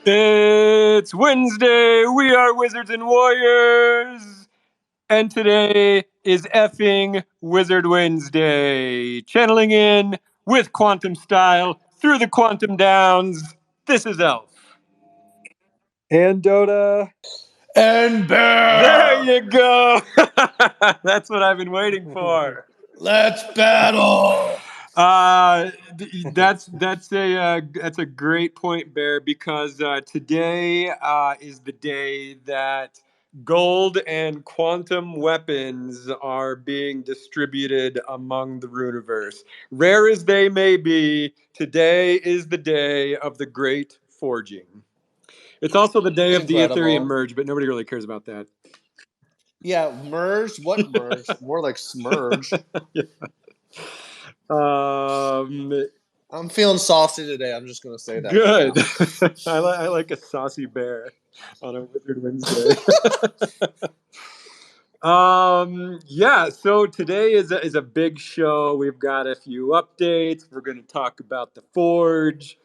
It's Wednesday. We are Wizards and Warriors. And today is effing Wizard Wednesday. Channeling in with quantum style through the quantum downs. This is Elf. And Dota. And Bear. There you go. That's what I've been waiting for. Let's battle. That's a great point, Bear, because today is the day that gold and quantum weapons are being distributed among the Runiverse. Rare as they may be, today is the day of the great forging. It's also the day of the Ethereum merge, but nobody really cares about that. Yeah, merge? What merge? More like smurge. Yeah. I'm feeling saucy today. I'm just going to say that. Good. Right I like a saucy bear on a Wizard Wednesday. Yeah, so today is a big show. We've got a few updates. We're going to talk about the Forge.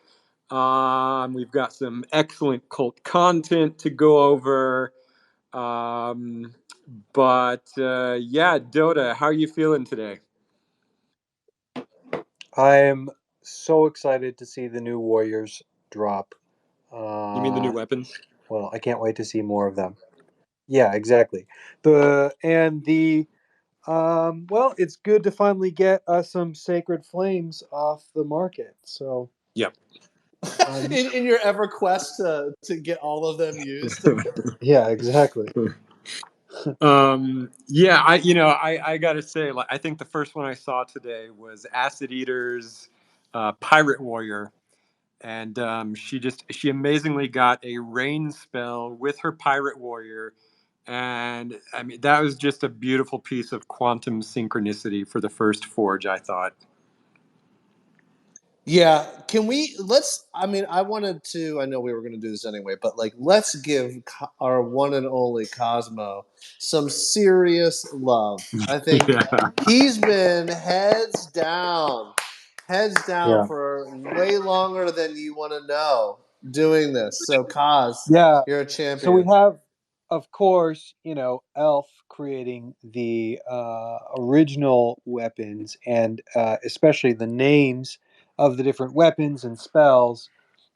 We've got some excellent cult content to go over. Yeah, Dota, how are you feeling today? I am so excited to see the new Warriors drop. You mean the new weapons? Well, I can't wait to see more of them. Yeah, exactly. It's good to finally get some Sacred Flames off the market. So yep. In your EverQuest to get all of them used. Yeah, exactly. Yeah, I gotta say, like, I think the first one I saw today was Acid Eater's Pirate Warrior, and she amazingly got a rain spell with her Pirate Warrior, and I mean that was just a beautiful piece of quantum synchronicity for the first Forge, I thought. Yeah, I know we were going to do this anyway, but let's give our one and only Cosmo some serious love. I think he's been heads down for way longer than you want to know doing this. So Cos, you're a champion. So we have, of course, Elf creating the original weapons and especially the names of the different weapons and spells.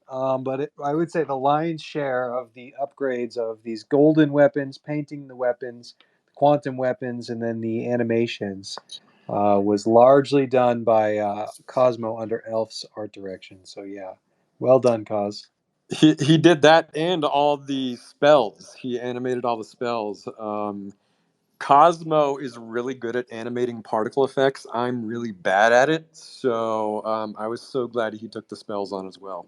But I would say the lion's share of the upgrades of these golden weapons, painting the weapons, quantum weapons, and then the animations was largely done by Cosmo under Elf's art direction. So yeah, well done, Cos. He did that and all the spells. He animated all the spells. Cosmo is really good at animating particle effects. I'm really bad at it, so I was so glad he took the spells on as well.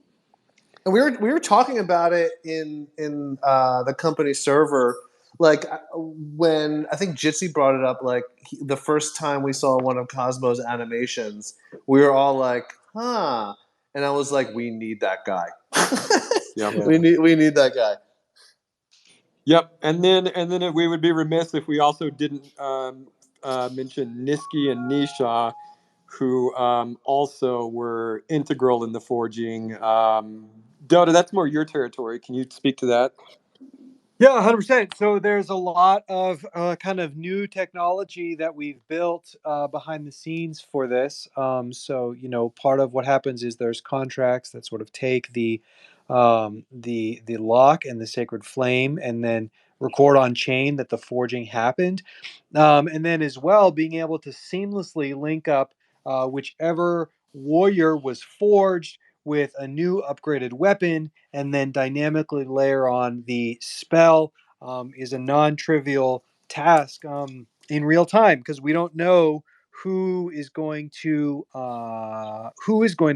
And we were talking about it in the company server, when I think Jitsi brought it up. The first time we saw one of Cosmo's animations, we were all like, "Huh," and I was like, "We need that guy. We need that guy." Yep, and then we would be remiss if we also didn't mention Niski and Nisha, who also were integral in the forging. Dota, that's more your territory. Can you speak to that? Yeah, 100%. So there's a lot of kind of new technology that we've built behind the scenes for this. Part of what happens is there's contracts that sort of take the lock and the sacred flame, and then record on chain that the forging happened, and then as well being able to seamlessly link up whichever warrior was forged with a new upgraded weapon, and then dynamically layer on the spell is a non-trivial task in real time, because we don't know who is going to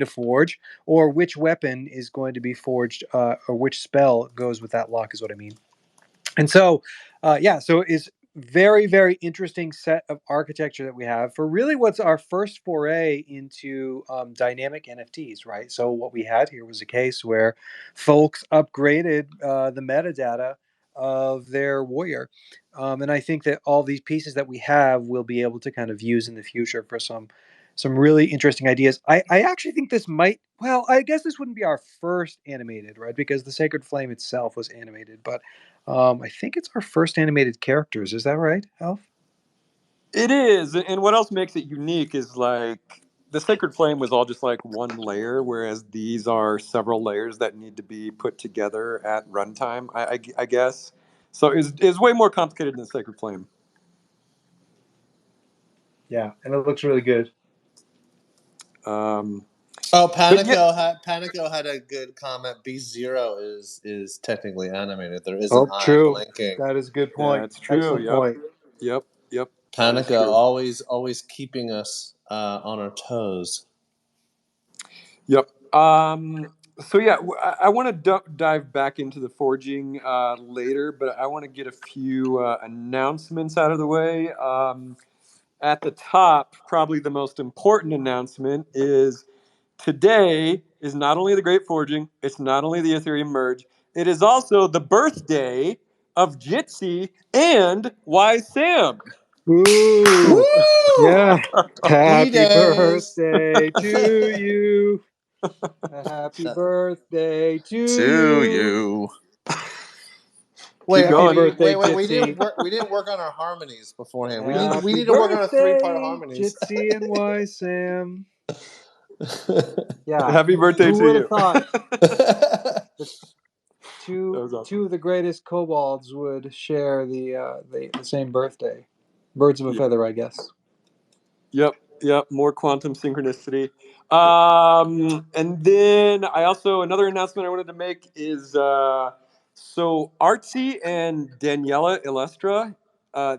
forge, or which weapon is going to be forged, or which spell goes with that lock, is what I mean. And so so it's very, very interesting set of architecture that we have for really what's our first foray into dynamic NFTs, right? So what we had here was a case where folks upgraded the metadata of their warrior. And I think that all these pieces that we have will be able to kind of use in the future for some some really interesting ideas. I actually think this might. Well, I guess this wouldn't be our first animated, right? Because the Sacred Flame itself was animated, but I think it's our first animated characters. Is that right, Alf? It is, and what else makes it unique is like the Sacred Flame was all just like one layer, whereas these are several layers that need to be put together at runtime. I guess so. Is way more complicated than the Sacred Flame. Yeah, and it looks really good. Um, Oh, but yeah, Panico had a good comment. B0 is technically animated. There is an Oh, eye true. blinking. That is a good point. that's true. Excellent Yep, point. yep, yep. That is Panico true. always keeping us on our toes. Yep. So yeah, I want to dive back into the forging later, but I want to get a few announcements out of the way. At the top, probably the most important announcement is today is not only the Great Forging, it's not only the Ethereum Merge, it is also the birthday of Jitsi and Wise Sam. Ooh, Woo! yeah. Happy B-Days! birthday to you. Happy birthday to To you. you. Keep Wait, Happy going. birthday, wait. Jitsi. We didn't work on our harmonies beforehand. We Happy need to work on our 3-part birthday, harmonies. Jitsi and Y Sam. Yeah. Happy birthday Who to would have you. thought that That two was awesome. two of the greatest kobolds would share the same birthday? Birds of a Yeah. feather, I guess. Yep, yep. More quantum synchronicity. And then I also another announcement I wanted to make is so Artsy and Daniela Illustra,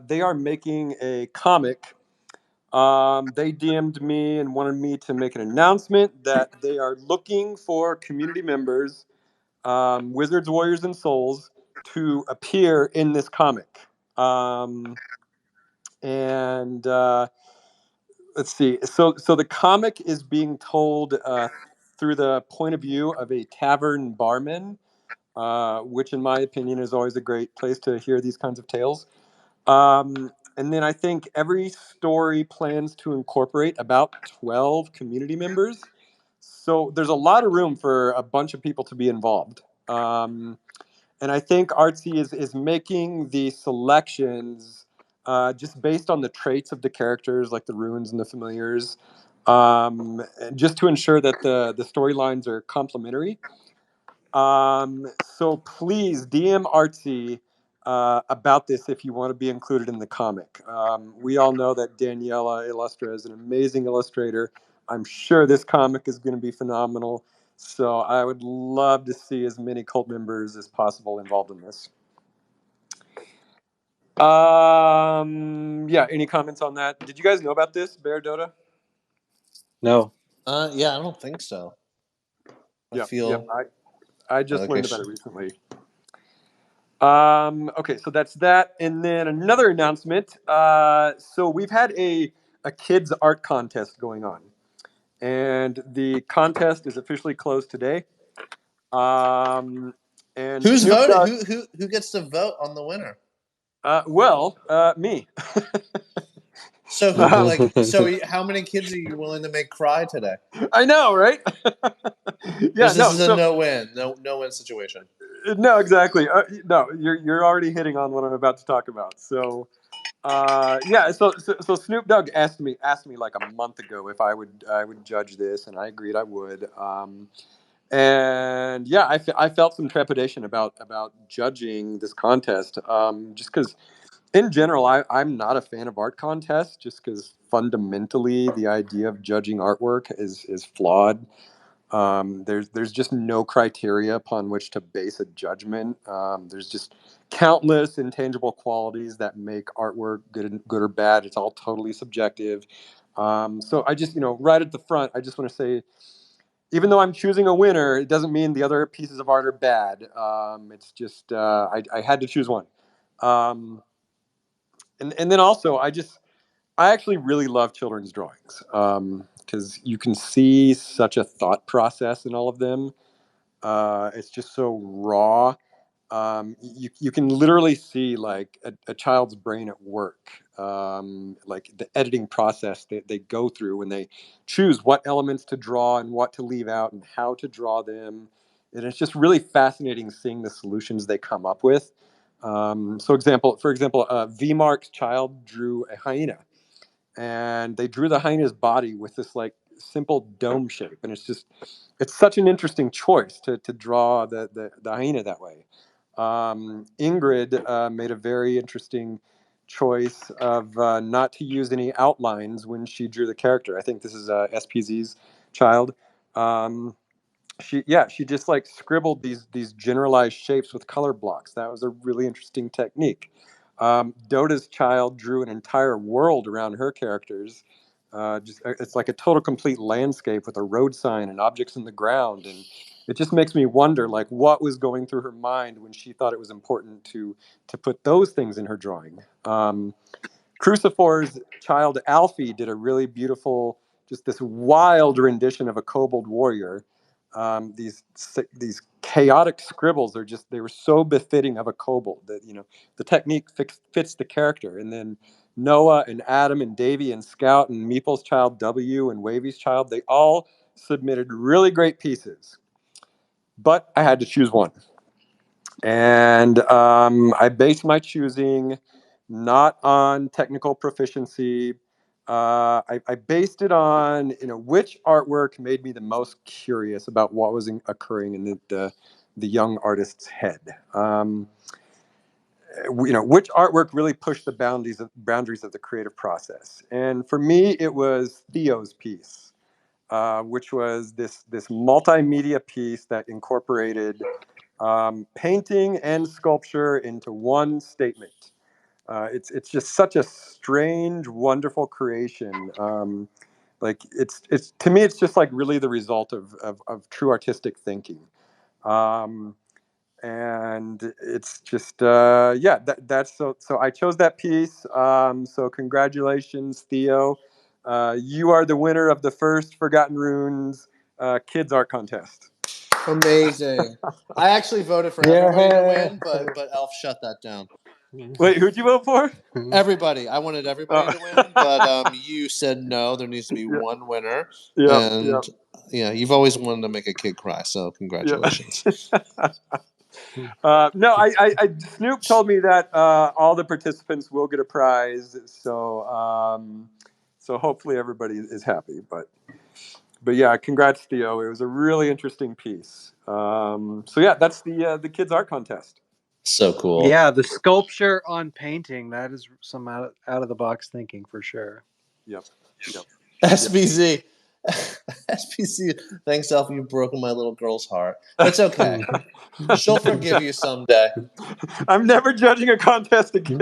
they are making a comic. They DM'd me and wanted me to make an announcement that they are looking for community members, Wizards, Warriors, and Souls, to appear in this comic. And let's see. So the comic is being told through the point of view of a tavern barman, which, in my opinion, is always a great place to hear these kinds of tales. And then I think every story plans to incorporate about 12 community members. So there's a lot of room for a bunch of people to be involved. And I think Artsy is making the selections just based on the traits of the characters, like the runes and the familiars, just to ensure that the storylines are complementary. So please DM Artsy about this if you want to be included in the comic. We all know that Daniela Illustra is an amazing illustrator. I'm sure this comic is going to be phenomenal. So I would love to see as many cult members as possible involved in this. Yeah. Any comments on that? Did you guys know about this, Bear Dota? No. Yeah, I don't think so. I Yep. Yep. feel I just like I learned about should. it recently. Okay, so that's that, and then another announcement. So we've had a kids art contest going on, and the contest is officially closed today. Um, and Who's Snoop voting? Dogg. Who gets to vote on the winner? Me. So Uh, how many kids are you willing to make cry today? I know, right? Yeah. This No. is a So no-win, no-win situation. no, exactly. No, you're already hitting on what I'm about to talk about. So. Yeah, so Snoop Dogg asked me like a month ago if I would judge this, and I agreed I would. And yeah, I felt some trepidation about judging this contest, just because in general I'm not a fan of art contests, just because fundamentally the idea of judging artwork is flawed. There's just no criteria upon which to base a judgment. There's just countless intangible qualities that make artwork good or bad. It's all totally subjective. So I just, right at the front, I just want to say, even though I'm choosing a winner, it doesn't mean the other pieces of art are bad. It's just I had to choose one. Um, and then also I actually really love children's drawings because you can see such a thought process in all of them. It's just so raw. You can literally see like a child's brain at work. like the editing process that they go through when they choose what elements to draw and what to leave out and how to draw them. And it's just really fascinating seeing the solutions they come up with. For example, V-Mark's child drew a hyena, and they drew the hyena's body with this like simple dome shape, and it's such an interesting choice to draw the hyena that way. Ingrid made a very interesting choice of not to use any outlines when she drew the character. I think this is SPZ's child. Um, she just like scribbled these generalized shapes with color blocks. That was a really interesting technique. Dota's child drew an entire world around her characters. It's like a total complete landscape with a road sign and objects in the ground, and it just makes me wonder like what was going through her mind when she thought it was important to put those things in her drawing. Crucifor's child Alfie did a really beautiful, just this wild rendition of a kobold warrior. These chaotic scribbles are just, they were so befitting of a kobold that, the technique fits the character. And then Noah and Adam and Davy and Scout and Meeple's child W and Wavy's child, they all submitted really great pieces. But I had to choose one. And I based my choosing not on technical proficiency. I based it on which artwork made me the most curious about what was occurring in the young artist's head. Which artwork really pushed the boundaries of the creative process. And for me, it was Theo's piece, which was this multimedia piece that incorporated painting and sculpture into one statement. It's just such a strange, wonderful creation. Like it's to me, it's just like really the result of true artistic thinking. Um, and it's just that's so I chose that piece. So congratulations, Theo. You are the winner of the first Forgotten Runes Kids Art Contest. Amazing. I actually voted for everybody to win, but Elf shut that down. Wait, who'd you vote for? Everybody. I wanted everybody to win, but you said no. There needs to be one winner, and yeah, you've always wanted to make a kid cry. So congratulations. No, Snoop told me that all the participants will get a prize, so hopefully everybody is happy. But yeah, congrats, Theo. It was a really interesting piece. So yeah, that's the kids art contest. So cool. Yeah, the sculpture on painting, that is some out of the box thinking for sure. Yep. SPZ. SPC. Thanks, Elf. You've broken my little girl's heart. It's okay. She'll forgive you someday. I'm never judging a contest again.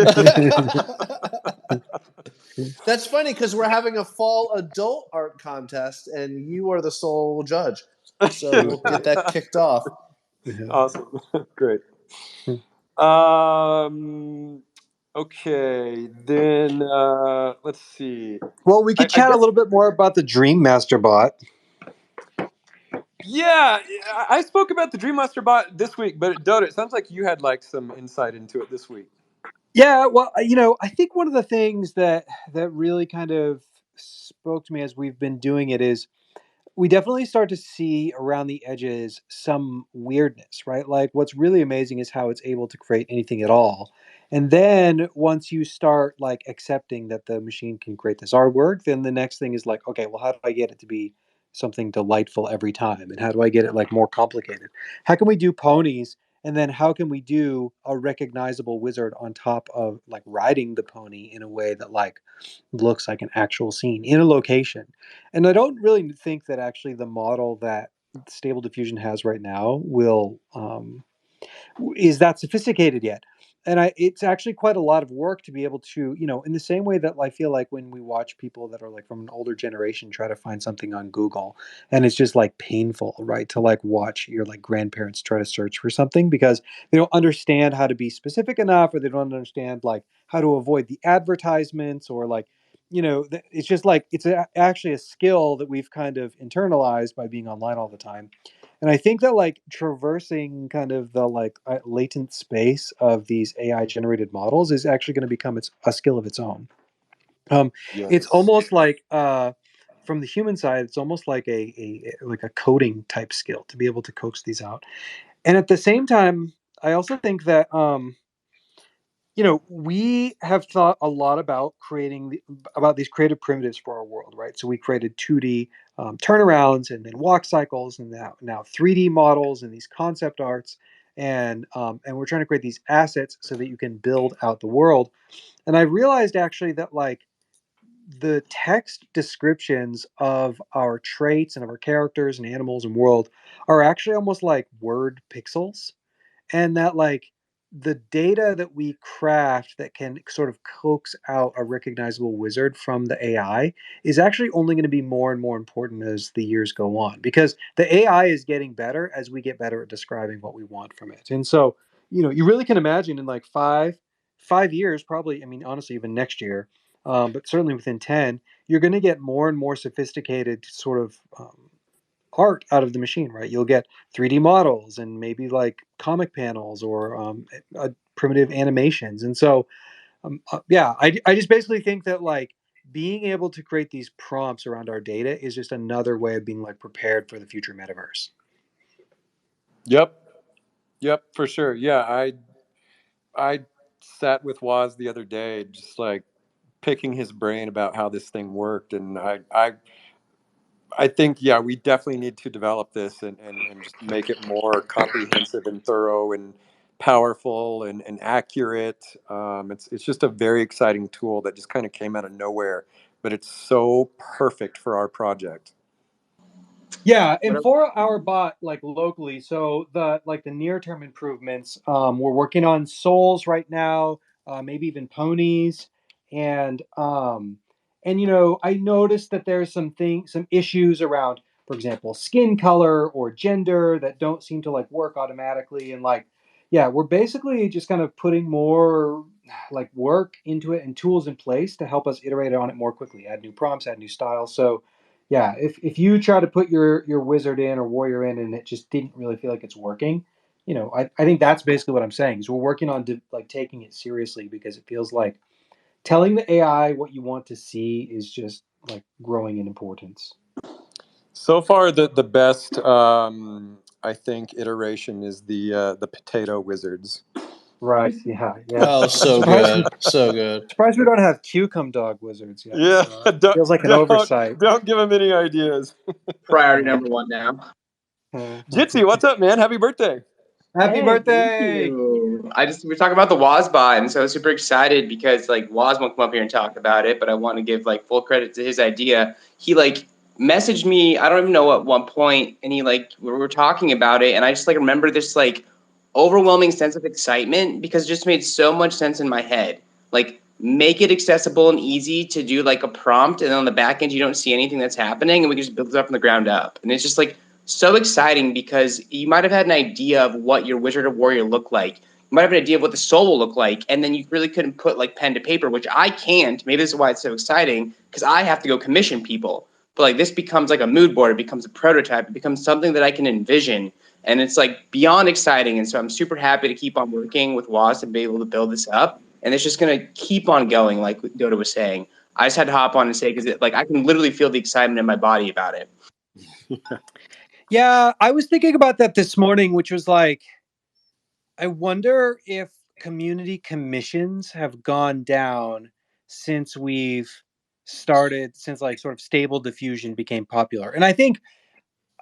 That's funny because we're having a fall adult art contest and you are the sole judge. So we'll get that kicked off. Awesome. Great. Okay, then let's see. Well, we could chat a little bit more about the Dream Master bot. Yeah, I spoke about the Dream Master bot this week, but Dota, it sounds like you had like some insight into it this week. Yeah, well, I think one of the things that really kind of spoke to me as we've been doing it is we definitely start to see around the edges some weirdness, right? Like what's really amazing is how it's able to create anything at all. And then once you start like accepting that the machine can create this artwork, then the next thing is like, okay, well, how do I get it to be something delightful every time? And how do I get it like more complicated? How can we do ponies? And then how can we do a recognizable wizard on top of like riding the pony in a way that like looks like an actual scene in a location? And I don't really think that actually the model that Stable Diffusion has right now will is that sophisticated yet. And it's actually quite a lot of work to be able to, in the same way that I feel like when we watch people that are like from an older generation try to find something on Google, and it's just like painful, right? To like watch your like grandparents try to search for something because they don't understand how to be specific enough, or they don't understand like how to avoid the advertisements, or like, it's just like it's actually a skill that we've kind of internalized by being online all the time. And I think that like traversing kind of the like latent space of these AI generated models is actually going to become a skill of its own. It's Yes. almost like from the human side, it's almost like a coding type skill to be able to coax these out. And at the same time, I also think that we have thought a lot about about these creative primitives for our world, right? So we created 2D turnarounds, and then walk cycles, and now 3D models and these concept arts, and we're trying to create these assets so that you can build out the world. And I realized actually that like the text descriptions of our traits and of our characters and animals and world are actually almost like word pixels, and that like the data that we craft that can sort of coax out a recognizable wizard from the AI is actually only going to be more and more important as the years go on, because the AI is getting better as we get better at describing what we want from it. And so, you really can imagine in like five years, probably, I mean, honestly, even next year, but certainly within 10, you're going to get more and more sophisticated sort of art out of the machine, right? You'll get 3D models and maybe like comic panels or primitive animations. And so, yeah, I just basically think that like being able to create these prompts around our data is just another way of being like prepared for the future metaverse. Yep. Yep. For sure. Yeah. I sat with Waz the other day, just like picking his brain about how this thing worked, and I think, yeah, we definitely need to develop this and just make it more comprehensive and thorough and powerful and accurate. It's just a very exciting tool that just kind of came out of nowhere, but it's so perfect for our project. Yeah, and What for our bot, like locally, so the near term improvements, we're working on souls right now, maybe even ponies, and I noticed that there's some issues around, for example, skin color or gender that don't seem to like work automatically, and like, yeah, we're basically just kind of putting more like work into it and tools in place to help us iterate on it more quickly, add new prompts, add new styles. So yeah, if you try to put your wizard in or warrior in and it just didn't really feel like it's working, I think that's basically what I'm saying is we're working on like taking it seriously, because it feels like telling the AI what you want to see is just like growing in importance. So far, the best I think iteration is the potato wizards. Right. Yeah. Yeah. Oh, I'm so surprised we good, so good. surprised we don't have cucumber dog wizards yet. Yeah, Feels like an don't oversight. don't give them any ideas. priority Yeah. number one now? Jitsi, what's up, man? Happy birthday! Happy Hey, thank birthday! you. We talking about the Wazbot, and so I was super excited because like Waz won't come up here and talk about it, but I want to give like full credit to his idea. He like messaged me, I don't even know at one point, and he like we were talking about it, and I just like remember this like overwhelming sense of excitement because it just made so much sense in my head. Like make it accessible and easy to do like a prompt, and then on the back end you don't see anything that's happening, and we can just build it up from the ground up. And it's just like so exciting because you might have had an idea of what your wizard or warrior looked like. You might have an idea of what the soul will look like, and then you really couldn't put like pen to paper, which I can't. Maybe this is why it's so exciting because I have to go commission people. But like this becomes like a mood board. It becomes a prototype. It becomes something that I can envision, and it's like beyond exciting. And so I'm super happy to keep on working with WAS and be able to build this up. And it's just gonna keep on going, like Dota was saying. I just had to hop on and say because like I can literally feel the excitement in my body about it. Yeah, I was thinking about that this morning, which was like, I wonder if community commissions have gone down since since like sort of stable diffusion became popular. And I think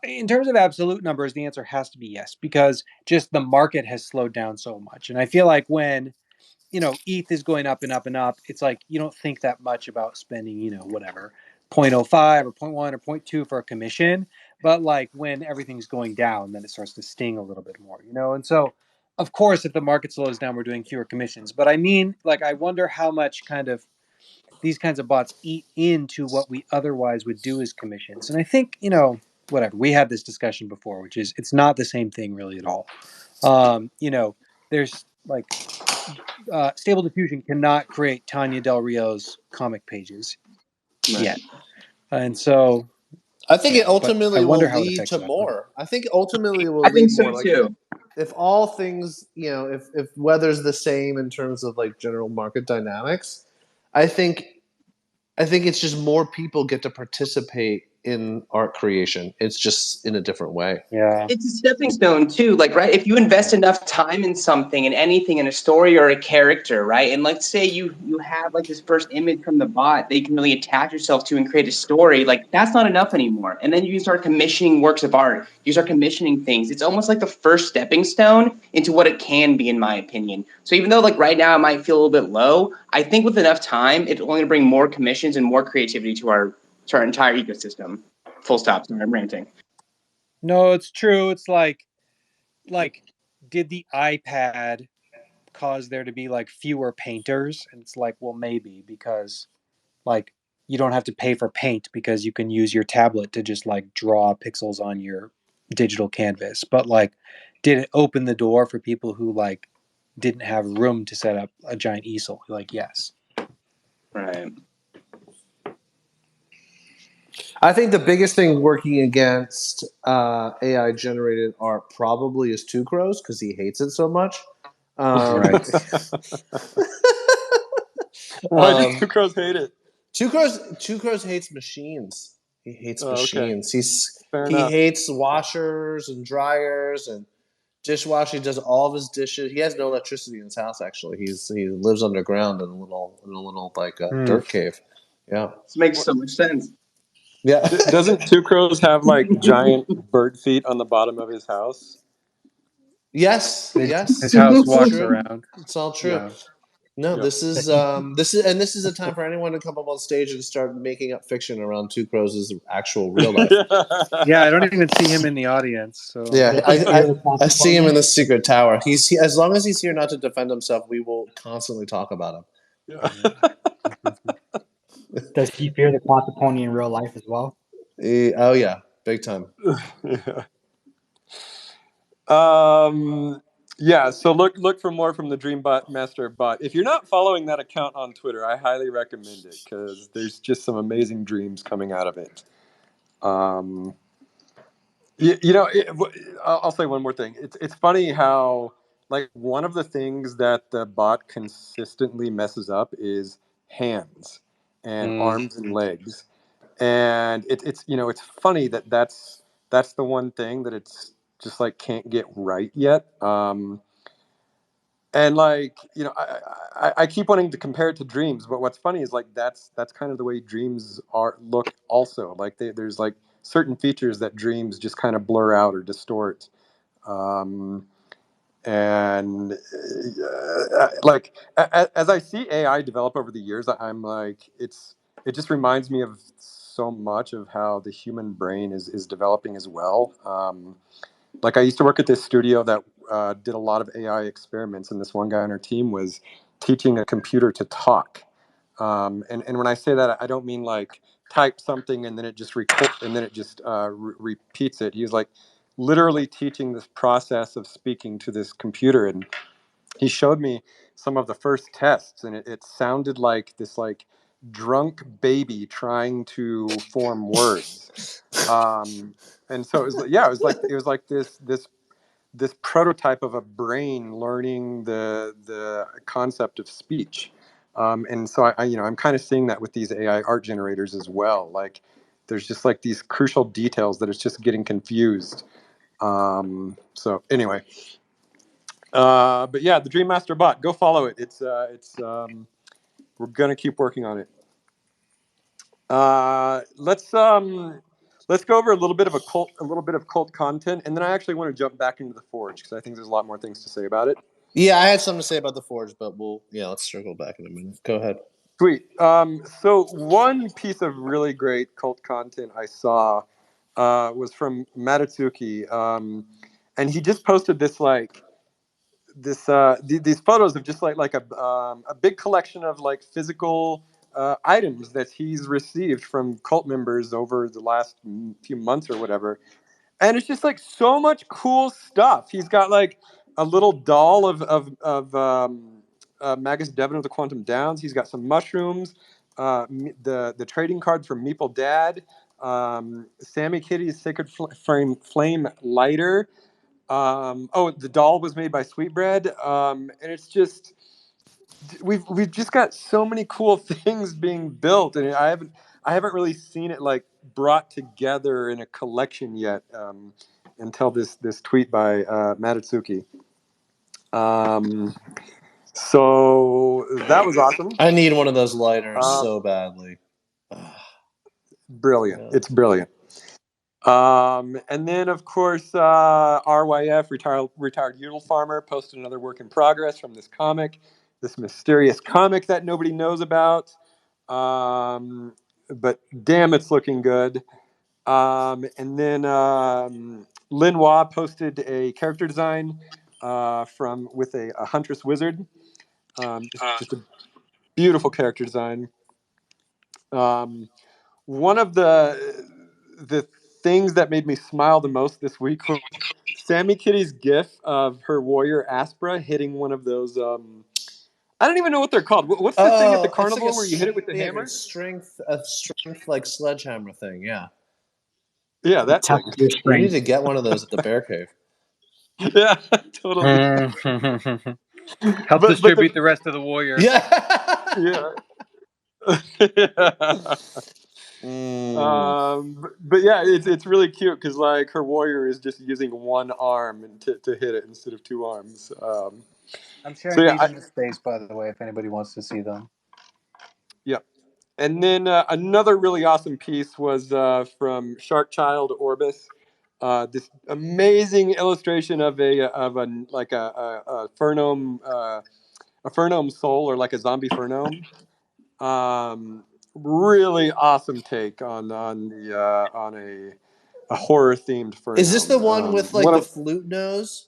in terms of absolute numbers, the answer has to be yes, because just the market has slowed down so much. And I feel like when ETH is going up and up and up, it's like you don't think that much about spending, whatever, 0.05 or zero point 0.1 or zero point 0.2 for a commission. But like when everything's going down, then it starts to sting a little bit more. And so, of course, if the market slows down, we're doing fewer commissions. But I mean, like, I wonder how much kind of these kinds of bots eat into what we otherwise would do as commissions. And I think, whatever, we had this discussion before, which is it's not the same thing really at all. There's like Stable Diffusion cannot create Tanya Del Rio's comic pages Right. yet, and so I think it yeah. But I ultimately will wonder how it lead affects to that. more. I think ultimately it I will think lead so more. Like too. if all things, if weather's the same in terms of like general market dynamics, I think I think it's just more people get to participate in art creation. It's just in a different way. Yeah. It's a stepping stone too, like, right, if you invest enough time in something, in anything, in a story or a character, right, and let's say you have like this first image from the bot that you can really attach yourself to and create a story, like that's not enough anymore. And then you can start commissioning works of art, you start commissioning things. It's almost like the first stepping stone into what it can be, in my opinion. So even though like right now it might feel a little bit low, I think with enough time it's only going to bring more commissions and more creativity to our entire ecosystem. Full stop. Sorry, I'm ranting. No, it's true. It's like did the iPad cause there to be like fewer painters? And it's like, well, maybe, because like you don't have to pay for paint because you can use your tablet to just like draw pixels on your digital canvas. But like, did it open the door for people who like didn't have room to set up a giant easel? Like, yes. Right. I think the biggest thing working against AI generated art probably is Two Crows because he hates it so much. Right. Why does Two Crows hate it? Two Crows hates machines. He hates Okay. machines. Fair He enough. hates washers and dryers and dishwashing. He does all of his dishes. He has no electricity in his house. Actually, he lives underground in a little like dirt cave. Yeah, This makes so much sense. yeah. Doesn't Two Crows have like giant bird feet on the bottom of his house? Yes, His yes. house It's walks true. around. It's all true. Yeah. No, Yep. this is a time for anyone to come up on stage and start making up fiction around Two Crows' actual real life. Yeah, I don't even see him in the audience. So Yeah, I see him in the secret tower. As long as he's here not to defend himself, we will constantly talk about him. Does he fear the quantum pony in real life as well? Oh yeah, big time. Yeah. Yeah, so look for more from the Dreambot Master Bot. If you're not following that account on Twitter, I highly recommend it because there's just some amazing dreams coming out of it. You know, I'll say one more thing. It's funny how like one of the things that the bot consistently messes up is hands and arms and legs, and it's you know it's funny that that's the one thing that it's just like can't get right yet. And like you know, I keep wanting to compare it to dreams, but what's funny is like that's kind of the way dreams are look also. Like there's like certain features that dreams just kind of blur out or distort. Um, and like as I see AI develop over the years, I'm like it just reminds me of so much of how the human brain is developing as well. Like I used to work at this studio that did a lot of AI experiments, and this one guy on our team was teaching a computer to talk. And when I say that, I don't mean like type something and then it just repeats it. He was like literally teaching this process of speaking to this computer, and he showed me some of the first tests, and it sounded like this like drunk baby trying to form words. And so it was like, yeah, it was like this prototype of a brain learning the concept of speech. And so you know I'm kind of seeing that with these AI art generators as well. Like there's just like these crucial details that it's just getting confused. So anyway, but yeah, the Dream Master Bot, go follow it. We're gonna keep working on it. Let's go over a little bit of cult content, and then I actually want to jump back into the Forge because I think there's a lot more things to say about it. Yeah, I had something to say about the Forge, but let's circle back in a minute. Go ahead. Sweet. So one piece of really great cult content I saw was from Matatsuki, and he just posted this like these photos of just like a big collection of like physical items that he's received from cult members over the last few months or whatever, and it's just like so much cool stuff. He's got like a little doll of Magus Devon of the Quantum Downs. He's got some mushrooms, the trading cards from Meeple Dad, Sammy Kitty's Sacred Flame lighter. Oh, the doll was made by Sweetbread, and it's just we've just got so many cool things being built, and I haven't really seen it like brought together in a collection yet, until this tweet by Matatsuki. Um, so that was awesome. I need one of those lighters Uh, so badly. Brilliant. Yeah. It's brilliant. And then, of course, RYF, retired Yule Farmer, posted another work in progress from this comic, this mysterious comic that nobody knows about. But damn, it's looking good. And then Lin posted a character design from with a huntress wizard. Just a beautiful character design. Um, One of the things that made me smile the most this week was Sammy Kitty's gif of her warrior Aspra hitting one of those. I don't even know what they're called. What's the thing at the Oh, it's like carnival where you hit it with the like hammer? a strength like sledgehammer thing. Yeah, Yeah, that Test thing. your we need strength. to get one of those at the Bear Cave. Yeah, totally. Help But distribute the rest of the warrior. Yeah. yeah. Mm. But yeah, it's really cute because like her warrior is just using one arm to hit it instead of two arms. I'm So sharing yeah, these in the space, by the way, if anybody wants to see them. yeah. And then another really awesome piece was from Shark Child Orbis. This amazing illustration of a like a fernome soul, or like a zombie fernome. Really awesome take on a horror themed Is this the fernome. one with like One the of flute nose?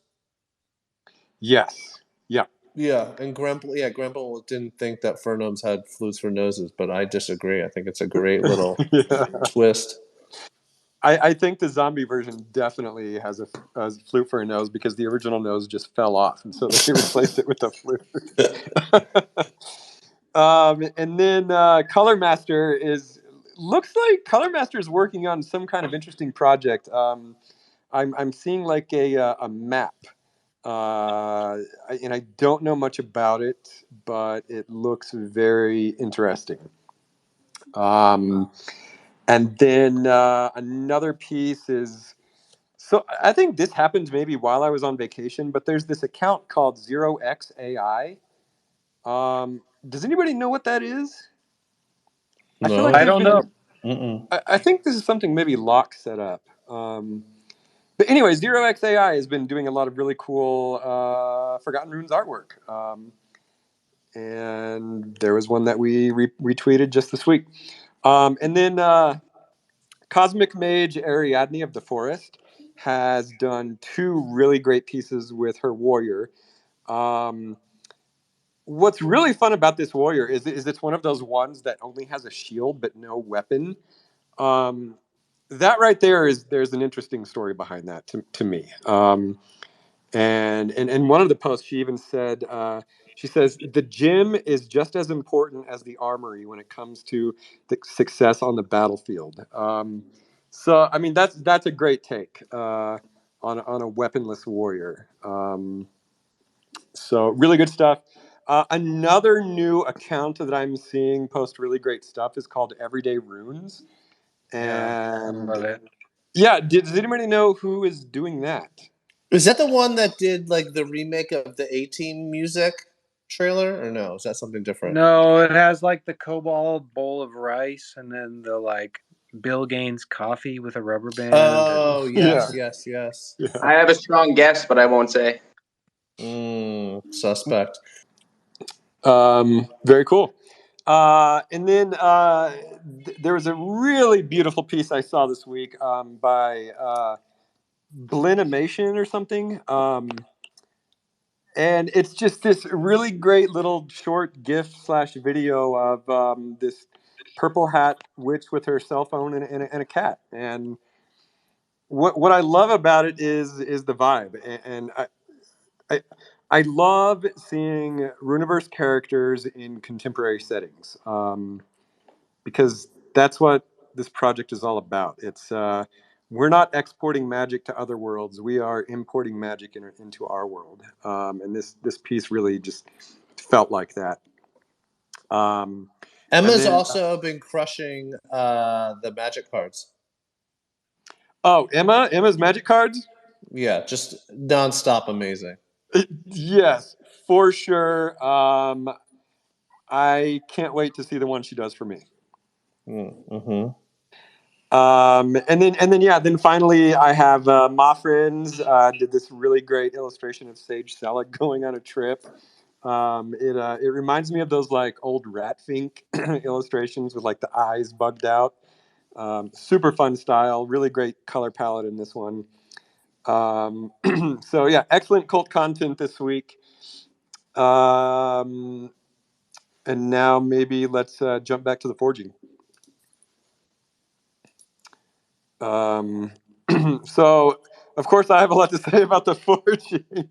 Yes, yeah. Yeah, and Gremple didn't think that fernomes had flutes for noses, but I disagree. I think it's a great little Yeah. twist. I think the zombie version definitely has a flute for a nose because the original nose just fell off, and so they replaced it with the flute. And then Color Master looks like Color Master is working on some kind of interesting project. I'm seeing like a map, and I don't know much about it, but it looks very interesting. Um, and then another piece is, so I think this happened maybe while I was on vacation, but there's this account called 0xAI. Does anybody know what that is? I feel like No. I there's don't been know. Mm-mm. I think this is something maybe Locke set up. But anyway, 0xAI has been doing a lot of really cool Forgotten Runes artwork. And there was one that we retweeted just this week. And then Cosmic Mage Ariadne of the Forest has done two really great pieces with her warrior. Um, what's really fun about this warrior is it's one of those ones that only has a shield but no weapon. Um, that right there there's an interesting story behind that to me. And one of the posts, she even said, she says, the gym is just as important as the armory when it comes to the success on the battlefield. So, I mean, that's a great take on a weaponless warrior. So, really good stuff. Another new account that I'm seeing post really great stuff is called Everyday Runes. Yeah, I And love it. yeah, does anybody know who is doing that? Is that the one that did like the remake of the A-Team music trailer, or no? Is that something different? No, it has like the cobalt bowl of rice, and then the like Bill Gaines coffee with a rubber band. And Oh Yeah, yes, yes, yes. yeah. I have a strong guess, but I won't say. Suspect. Very cool. And then there was a really beautiful piece I saw this week by Blinimation or something. And it's just this really great little short GIF slash video of this purple hat witch with her cell phone and a cat. And what I love about it is the vibe. And I, I love seeing Runiverse characters in contemporary settings. Because that's what this project is all about. It's we're not exporting magic to other worlds. We are importing magic into our world. And this piece really just felt like that. Emma's then, also been crushing the magic cards. Oh, Emma's magic cards? Yeah, just nonstop amazing. Yes, for sure. I can't wait to see the one she does for me. Mm-hmm. Then finally I have Ma Friends did this really great illustration of Sage Selig going on a trip. It reminds me of those like old Ratfink illustrations with like the eyes bugged out. Super fun style, really great color palette in this one. So yeah, excellent cult content this week. And now maybe let's jump back to the forging. So of course I have a lot to say about the forging,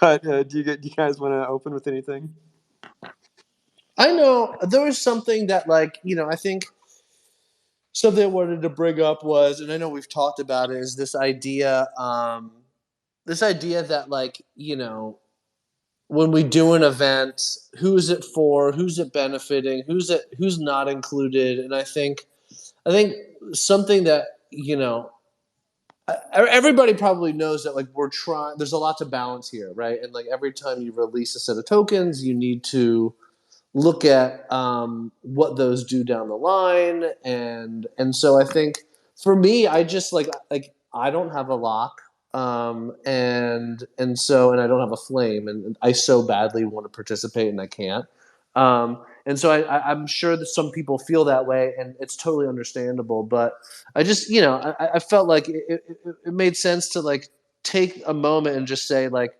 but do you guys want to open with anything? I know there was something that, like, I think something I wanted to bring up was, and I know we've talked about it, is this idea that, like, when we do an event, who's it for, who's it benefiting, who's not included. And I think something that, everybody probably knows that, like, we're trying, there's a lot to balance here, right? And like every time you release a set of tokens, you need to look at what those do down the line. And so I think for me, I just like I don't have a lock, and I don't have a flame, and I so badly want to participate and I can't. And so I'm sure that some people feel that way, and it's totally understandable. But I just, I felt like it made sense to, like, take a moment and just say, like,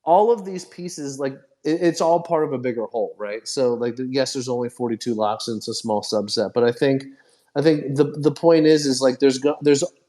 all of these pieces, like, it's all part of a bigger whole, right? So, like, yes, there's only 42 locks and it's a small subset, but I think the point is like there's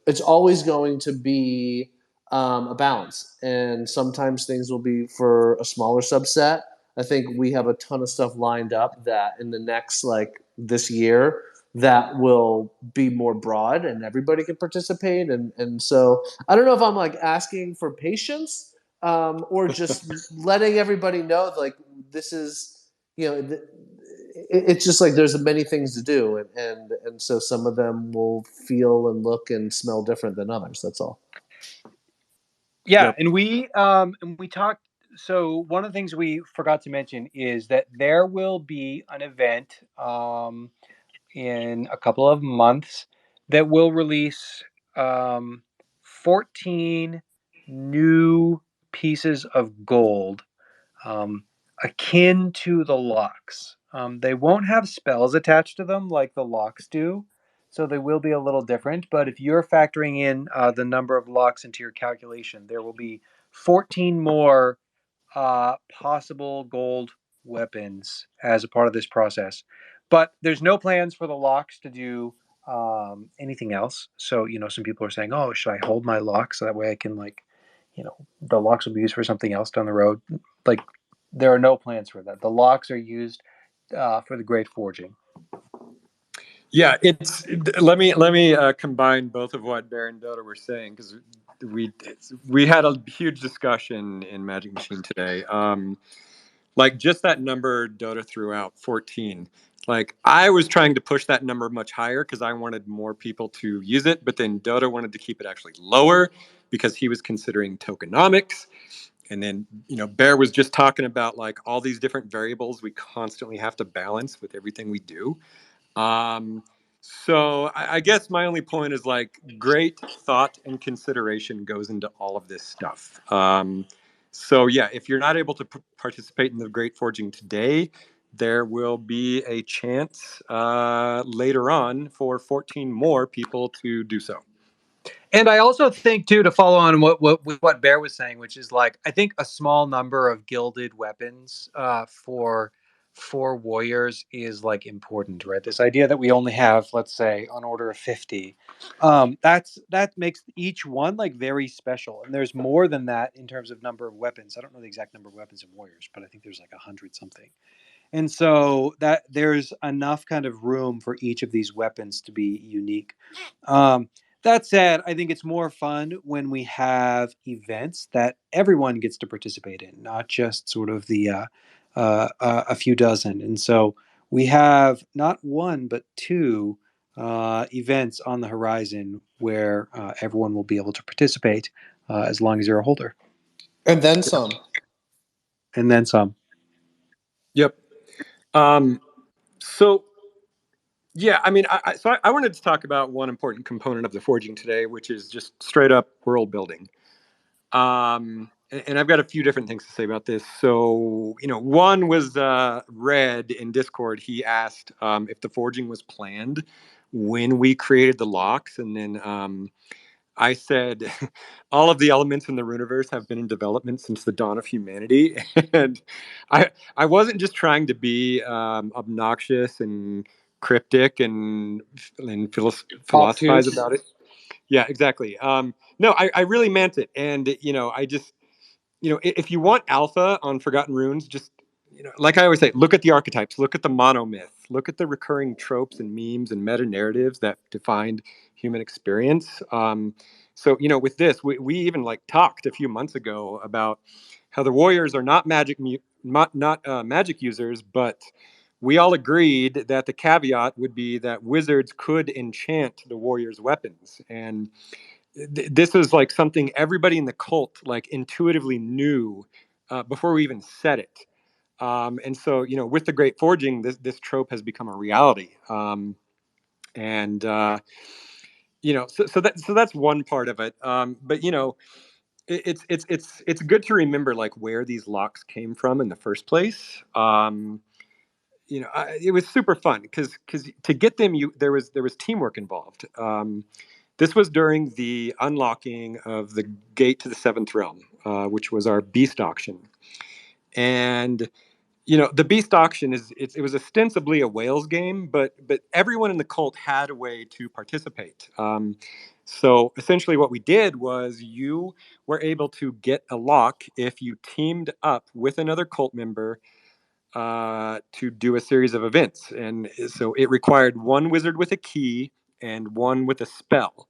it's always going to be a balance, and sometimes things will be for a smaller subset. I think we have a ton of stuff lined up that in the next, like, this year, that will be more broad and everybody can participate, and so I don't know if I'm, like, asking for patience, or just letting everybody know, like, this is, it's just like there's many things to do, and so some of them will feel and look and smell different than others. That's all. Yeah, Yep. and we talked. So one of the things we forgot to mention is that there will be an event in a couple of months that will release 14 new pieces of gold, um, akin to the locks. They won't have spells attached to them like the locks do, so they will be a little different. But if you're factoring in the number of locks into your calculation, there will be 14 more possible gold weapons as a part of this process. But there's no plans for the locks to do anything else. So, some people are saying, "Oh, should I hold my locks so that way I can, like, the locks will be used for something else down the road." Like, there are no plans for that. The locks are used for the great forging. Yeah, let me combine both of what Bear and Dota were saying, because we we had a huge discussion in Magic Machine today. Like just that number Dota threw out, 14. Like I was trying to push that number much higher because I wanted more people to use it, but then Dota wanted to keep it actually lower because he was considering tokenomics. And then, Bear was just talking about like all these different variables we constantly have to balance with everything we do. Um, so I guess my only point is like great thought and consideration goes into all of this stuff. So yeah, if you're not able to participate in the Great Forging today, there will be a chance later on for 14 more people to do so. And I also think, too, to follow on what Bear was saying, which is, like, I think a small number of gilded weapons for warriors is, like, important, right? This idea that we only have, let's say, on order of 50, that makes each one, like, very special. And there's more than that in terms of number of weapons. I don't know the exact number of weapons in warriors, but I think there's like 100 something. And so that there's enough kind of room for each of these weapons to be unique. Um, that said, I think it's more fun when we have events that everyone gets to participate in, not just sort of a few dozen. And so we have not one but two events on the horizon where everyone will be able to participate as long as you're a holder, And then some. and then some. Yep. Um, so yeah, I mean, I wanted to talk about one important component of the forging today, which is just straight up world building. And I've got a few different things to say about this. So, one was Red in Discord. He asked if the forging was planned when we created the locks, and then I said all of the elements in the Runiverse have been in development since the dawn of humanity, and I wasn't just trying to be obnoxious and cryptic and philosophize Obtuse. about it. Yeah, exactly. No, I really meant it, and I just if you want alpha on Forgotten Runes, just like I always say, look at the archetypes, look at the monomyth, look at the recurring tropes and memes and meta narratives that defined human experience. So with this, we even like talked a few months ago about how the warriors are not not magic users, but we all agreed that the caveat would be that wizards could enchant the warriors' weapons, and this is like something everybody in the cult like intuitively knew before we even said it. And so, with the great forging, this trope has become a reality. And so that's one part of it. But it's good to remember like where these locks came from in the first place. It was super fun because to get them, there was teamwork involved. This was during the unlocking of the gate to the seventh realm, which was our beast auction. And the beast auction it was ostensibly a whales game, but everyone in the cult had a way to participate. So essentially, what we did was you were able to get a lock if you teamed up with another cult member to do a series of events, and so it required one wizard with a key and one with a spell.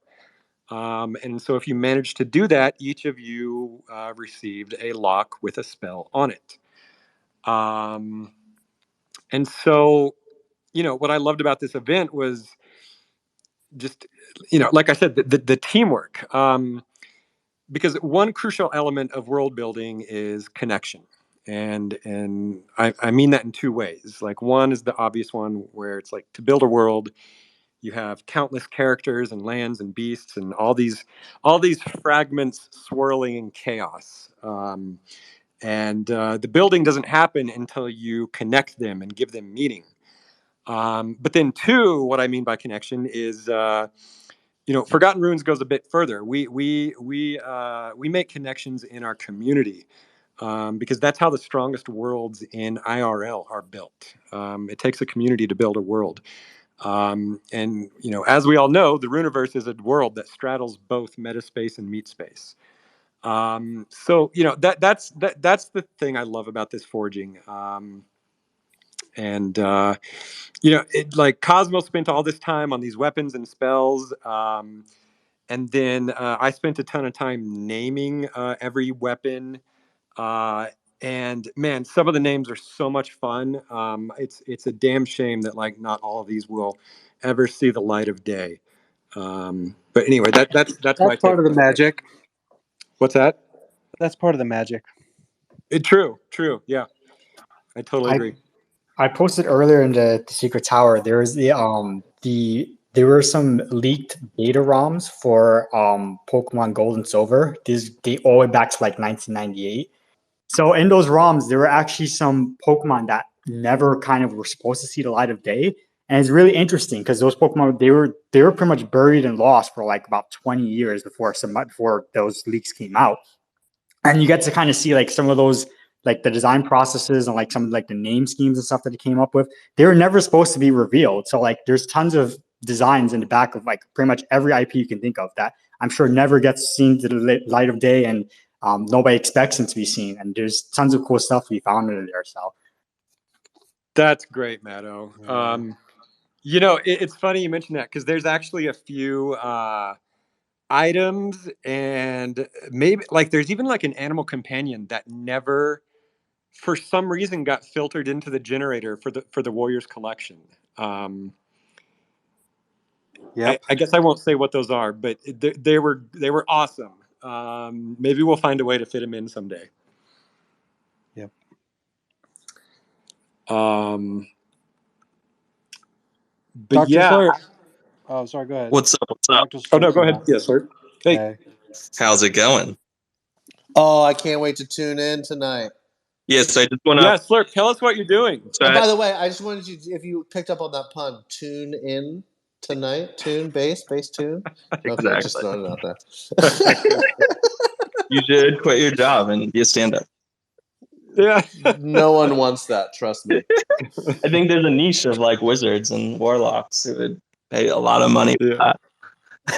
And so, if you managed to do that, each of you received a lock with a spell on it. Um, and so, what I loved about this event was just, like I said, the teamwork. Because one crucial element of world building is connection. And I mean that in two ways. Like, one is the obvious one where it's like to build a world, you have countless characters and lands and beasts and all these fragments swirling in chaos. And the building doesn't happen until you connect them and give them meaning. But then, two, what I mean by connection is, Forgotten Runes goes a bit further. We make connections in our community because that's how the strongest worlds in IRL are built. It takes a community to build a world. And as we all know, the Runiverse is a world that straddles both metaspace and meat space. So that's the thing I love about this forging. And like Cosmo spent all this time on these weapons and spells, and then I spent a ton of time naming every weapon. Uh, and man, some of the names are so much fun. It's a damn shame that like not all of these will ever see the light of day. But anyway, that's my That's take part of the on it. magic. What's that? That's part of the magic. True. Yeah, I totally I agree. I posted earlier in the Secret Tower. There was there were some leaked beta ROMs for Pokemon Gold and Silver. These date all the way back to like 1998. So in those ROMs, there were actually some Pokemon that never kind of were supposed to see the light of day. And it's really interesting because those Pokemon they were pretty much buried and lost for like about 20 years before those leaks came out. And you get to kind of see like some of those like the design processes and like some of like the name schemes and stuff that it came up with. They were never supposed to be revealed. So like there's tons of designs in the back of like pretty much every IP you can think of that I'm sure never gets seen to the light of day, and nobody expects them to be seen. And there's tons of cool stuff to be found in there. So That's great, Matto. It's funny you mentioned that because there's actually a few items and maybe like there's even like an animal companion that never for some reason got filtered into the generator for the Warriors collection. I guess I won't say what those are, but they were awesome. Maybe we'll find a way to fit them in someday. Yep. But Dr. yeah. Slurp. Oh, sorry. Go ahead. What's up? What's up? Oh no, go ahead. Yes, sir. Hey. How's it going? Oh, I can't wait to tune in tonight. Yes, I just want to. Yeah, Slurp, tell us what you're doing. And by the way, I just wanted you, if you picked up on that pun, tune in tonight. Tune, bass tune. Exactly. Okay, just throwing it out there. You should quit your job and be a stand-up. Yeah. No one wants that, trust me. I think there's a niche of like wizards and warlocks who would pay a lot of money for that.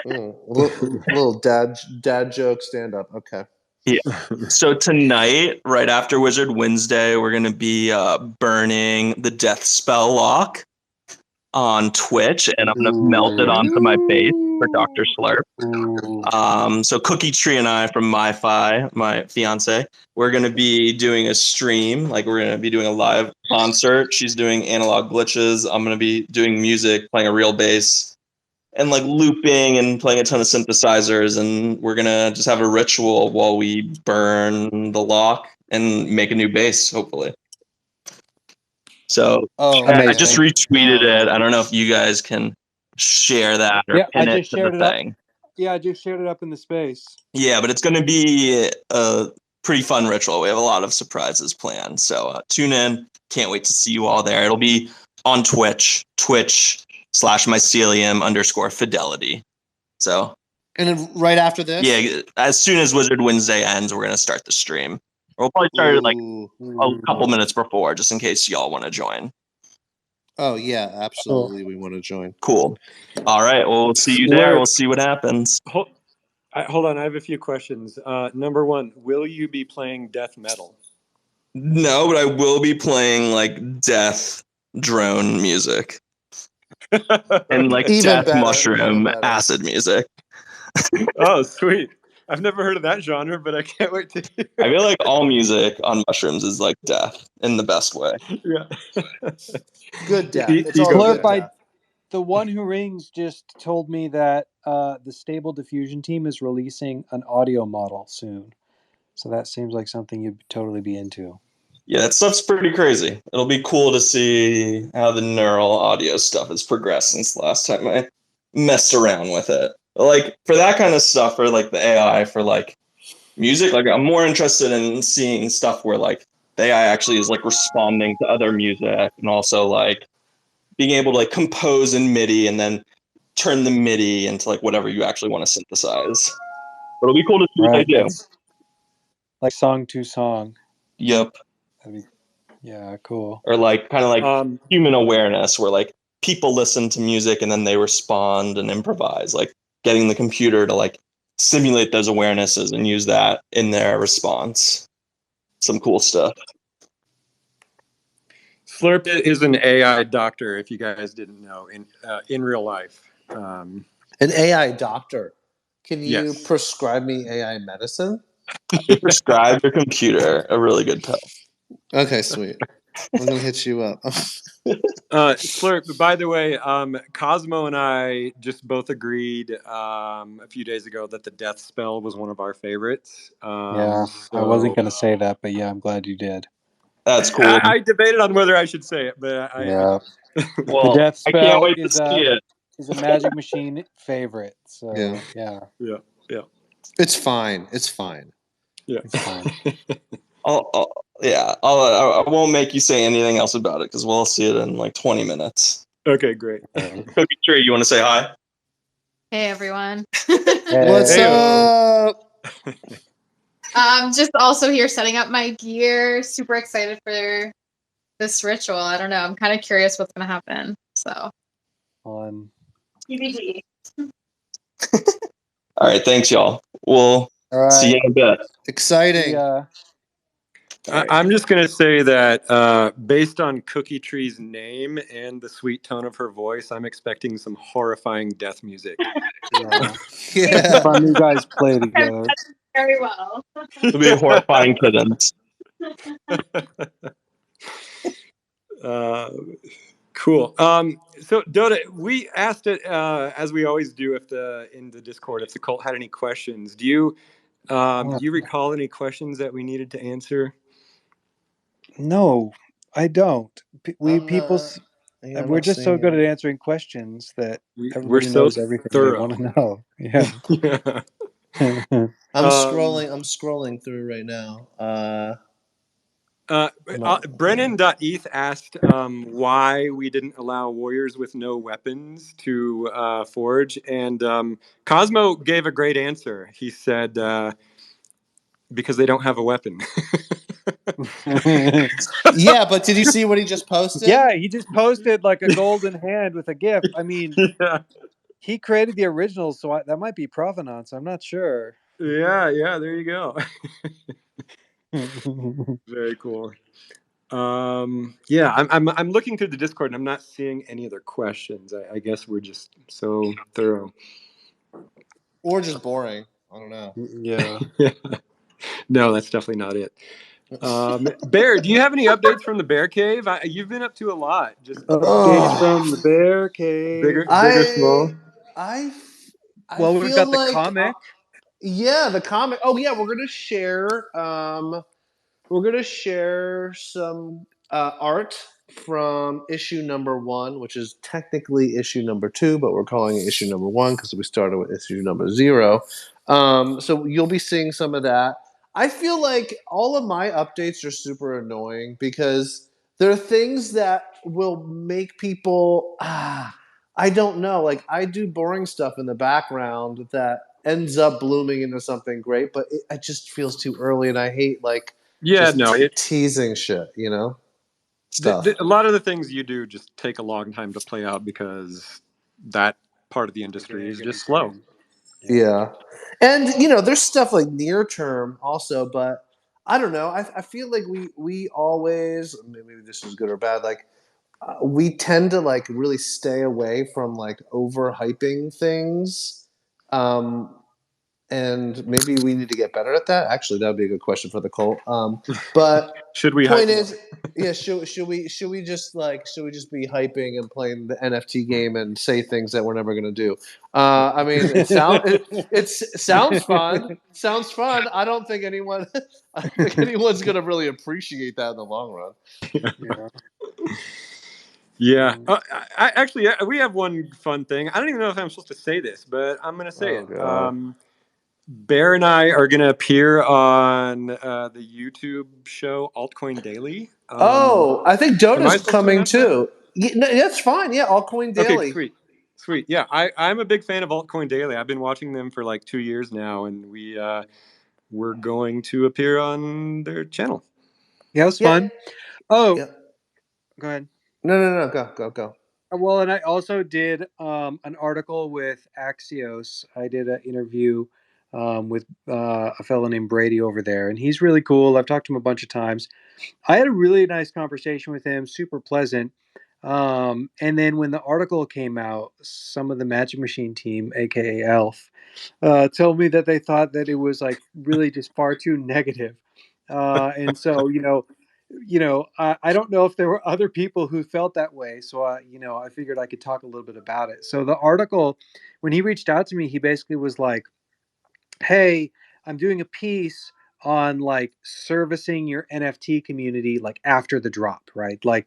Little dad joke stand-up. Okay. Yeah. So tonight, right after Wizard Wednesday, we're going to be burning the Death Spell Lock on Twitch, and I'm going to melt it onto my base for Dr. Slurp. So Cookie Tree and I from MyFi, my fiance, we're going to be doing a stream. Like, we're going to be doing a live concert. She's doing analog glitches. I'm going to be doing music, playing a real bass, and like looping and playing a ton of synthesizers, and we're gonna just have a ritual while we burn the lock and make a new bass, hopefully. So I just retweeted it. I don't know if you guys can share that or pin it to the thing. Yeah, I just shared it up in the space. Yeah, but it's gonna be a pretty fun ritual. We have a lot of surprises planned, so tune in. Can't wait to see you all there. It'll be on Twitch. /mycelium_fidelity. So, and then right after this, yeah, as soon as Wizard Wednesday ends, we're gonna start the stream. We'll probably start it like a couple minutes before, just in case y'all want to join. Oh yeah, absolutely, we want to join. Cool. All right, well, we'll see you there. We'll see what happens. Hold on, I have a few questions. Number one, will you be playing death metal? No, but I will be playing like death drone music. And like even death mushroom acid music. Oh, sweet. I've never heard of that genre, but I can't wait to hear. I feel like all music on mushrooms is like death in the best way. Yeah. Good death. It's all good death. The One Who Rings just told me that the Stable Diffusion team is releasing an audio model soon. So that seems like something you'd totally be into. Yeah, that stuff's pretty crazy. It'll be cool to see how the neural audio stuff has progressed since the last time I messed around with it. Like, for that kind of stuff, or like the AI for like music, like I'm more interested in seeing stuff where like the AI actually is like responding to other music, and also like being able to like compose in MIDI and then turn the MIDI into like whatever you actually want to synthesize. But it'll be cool to see what they do. Like song to song. Yep. Yeah, cool. Or like kind of like human awareness, where like people listen to music and then they respond and improvise, like getting the computer to like simulate those awarenesses and use that in their response. Some cool stuff. Slurp is an AI doctor, if you guys didn't know, in real life. An AI doctor. Can you prescribe me AI medicine? Prescribe your computer a really good pill. Okay, sweet. I'm gonna hit you up. Slurp, by the way, Cosmo and I just both agreed a few days ago that the death spell was one of our favorites. I wasn't going to say that, but yeah, I'm glad you did. That's cool. I debated on whether I should say it, but well, the death spell I can't wait to see it. Is a Magic Machine favorite. So yeah. It's fine. It's fine. Yeah, it's fine. I won't make you say anything else about it because we'll see it in like 20 minutes. Okay, great. Cookie Tree, you want to say hi? Hey, everyone. Hey. What's up? I'm just also here setting up my gear. Super excited for this ritual. I don't know. I'm kind of curious what's going to happen. So, fun. TBD. All right, thanks, y'all. We'll see you in a bit. Exciting. Yeah. I'm just going to say that based on Cookie Tree's name and the sweet tone of her voice, I'm expecting some horrifying death music. Fun you guys play together. Very well. It'll be horrifying kittens. uh, cool. So Dota, we asked it as we always do if in the Discord if the cult had any questions. Do you recall any questions that we needed to answer? No, I don't. We I'm people, not. Yeah, I'm we're not just so seeing good it. at answering questions that We're everybody so knows everything they want thorough. to know. Yeah. Yeah. I'm Um, scrolling. I'm scrolling through right now. Uh, I'm not. Brennan.eth asked why we didn't allow warriors with no weapons to forge, and Cosmo gave a great answer. He said, because they don't have a weapon. Yeah, but did you see what he just posted? Yeah, he just posted like a golden hand with a GIF. I mean, Yeah, he created the originals, so that might be provenance. I'm not sure. yeah, there you go. Very cool. Yeah, I'm looking through the Discord and I'm not seeing any other questions. I guess we're just so thorough. Or just boring? I don't know. Yeah. Yeah. No, that's definitely not it. Bear, do you have any updates from the Bear Cave? You've been up to a lot. Just Updates Oh, from the Bear Cave. bigger, small. I, I Well, we've feel got the like comic. yeah, the comic. Oh yeah, we're gonna share. We're gonna share some art from issue number 1, which is technically issue number 2, but we're calling it issue number 1 because we started with issue number 0. So you'll be seeing some of that. I feel like all of my updates are super annoying because there are things that will make people I don't know. Like I do boring stuff in the background that ends up blooming into something great, but it just feels too early, and I hate like Yeah, just no, teasing shit, stuff. a lot of the things you do just take a long time to play out because that part of the industry is just slow. Yeah, and there's stuff like near term also, but I don't know. I feel like we always, maybe this is good or bad. Like we tend to like really stay away from like overhyping things. Um, and maybe we need to get better at that. Actually, that would be a good question for the cult. But Should we hype point more? is, yeah, should we just be hyping and playing the NFT game and say things that we're never going to do? I mean, it sounds fun. Sounds fun. I don't think anyone's going to really appreciate that in the long run. Yeah. Yeah. Actually, we have one fun thing. I don't even know if I'm supposed to say this, but I'm going to say Oh it. god. Bear and I are going to appear on the YouTube show Altcoin Daily. Oh, I think Am I Dota's supposed to coming announce that? too. Yeah, no, that's fine. Yeah, Altcoin Okay, Daily. sweet. Yeah, I'm a big fan of Altcoin Daily. I've been watching them for like 2 years now, and we're going to appear on their channel. Yeah, it was Yeah. fun. Oh, Yeah. go ahead. No. Go. Well, and I also did an article with Axios. I did an interview with a fellow named Brady over there, and he's really cool. I've talked to him a bunch of times. I had a really nice conversation with him, super pleasant. And then when the article came out, some of the Magic Machine team, aka Elf, told me that they thought that it was like really just far too negative. And so, I don't know if there were other people who felt that way. So, I figured I could talk a little bit about it. So the article, when he reached out to me, he basically was like, hey, I'm doing a piece on like servicing your NFT community like after the drop, right? Like,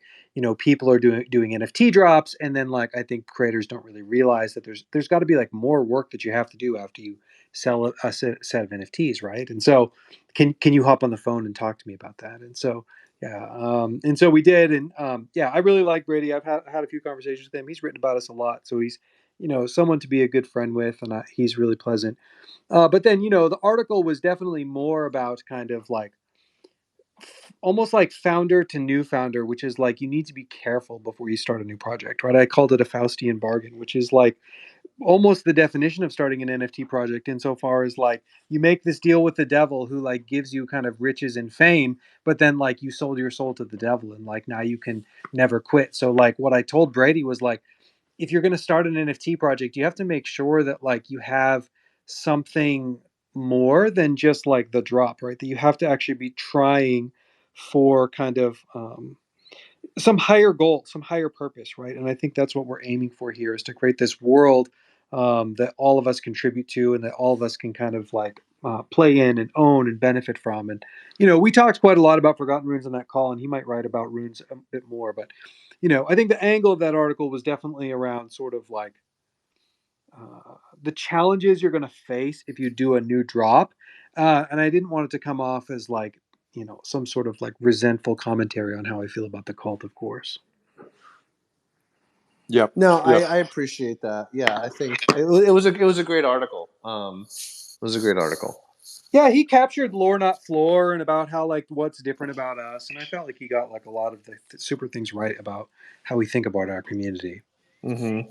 people are doing NFT drops, and then like I think creators don't really realize that there's got to be like more work that you have to do after you sell a set of NFTs, right? And so can you hop on the phone and talk to me about that? And so yeah, and so we did, and yeah, I really like Brady. I've had a few conversations with him. He's written about us a lot, so he's someone to be a good friend with, and he's really pleasant. But then, the article was definitely more about kind of like almost like founder to new founder, which is like you need to be careful before you start a new project, right? I called it a Faustian bargain, which is like almost the definition of starting an NFT project insofar as like you make this deal with the devil who like gives you kind of riches and fame, but then like you sold your soul to the devil and like now you can never quit. So like what I told Brady was like, if you're going to start an NFT project, you have to make sure that like you have something more than just like the drop, right? That you have to actually be trying for kind of some higher goal, some higher purpose, right? And I think that's what we're aiming for here, is to create this world that all of us contribute to, and that all of us can kind of like play in and own and benefit from. And we talked quite a lot about Forgotten Runes on that call, and he might write about runes a bit more. But I think the angle of that article was definitely around sort of like the challenges you're going to face if you do a new drop. And I didn't want it to come off as like, some sort of like resentful commentary on how I feel about the cult, of course. Yep. No, Yep. I appreciate that. Yeah, I think it was a great article. It was a great article. Yeah, he captured lore, not floor, and about how like what's different about us, and I felt like he got like a lot of the super things right about how we think about our community. Mm-hmm.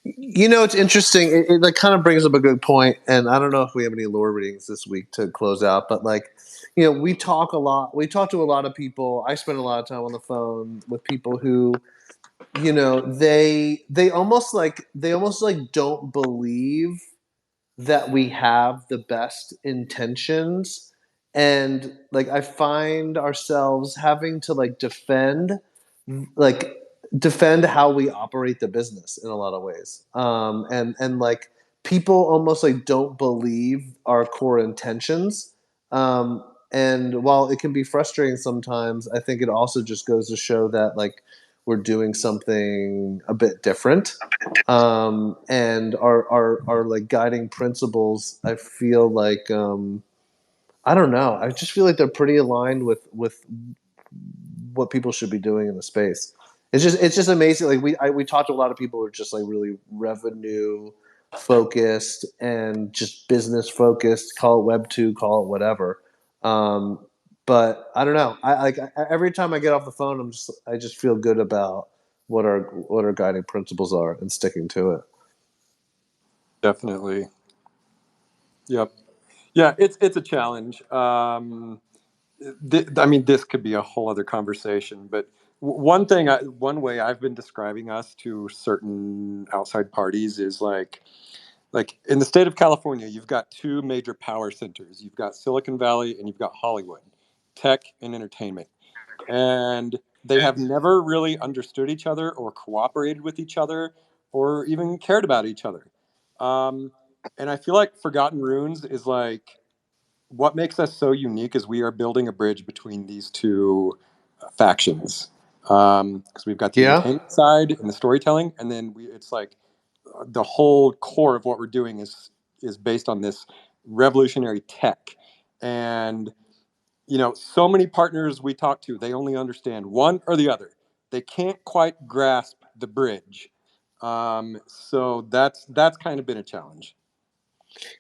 It's interesting. It like kind of brings up a good point, and I don't know if we have any lore readings this week to close out, but like, we talk a lot. We talk to a lot of people. I spend a lot of time on the phone with people who, they almost like don't believe that we have the best intentions, and like I find ourselves having to like defend how we operate the business in a lot of ways, and like people almost like don't believe our core intentions, and while it can be frustrating sometimes, I think it also just goes to show that like we're doing something a bit different, and our like guiding principles, I feel like, I don't know, I just feel like they're pretty aligned with what people should be doing in the space. It's just amazing. Like we talked to a lot of people who are just like really revenue focused and just business focused. Call it Web 2, call it whatever. Um, but I don't know. Every time I get off the phone, I just feel good about what our guiding principles are and sticking to it. Definitely. Yep. Yeah, it's a challenge. I mean, this could be a whole other conversation, but one way I've been describing us to certain outside parties is like in the state of California, you've got two major power centers. You've got Silicon Valley and you've got Hollywood, tech and entertainment. And they have never really understood each other or cooperated with each other or even cared about each other. Um, and I feel like Forgotten Runes is like what makes us so unique is we are building a bridge between these two factions. Because we've got the Yeah. entertainment side and the storytelling, and then it's like the whole core of what we're doing is based on this revolutionary tech. And so many partners we talk to, they only understand one or the other. They can't quite grasp the bridge. So that's kind of been a challenge.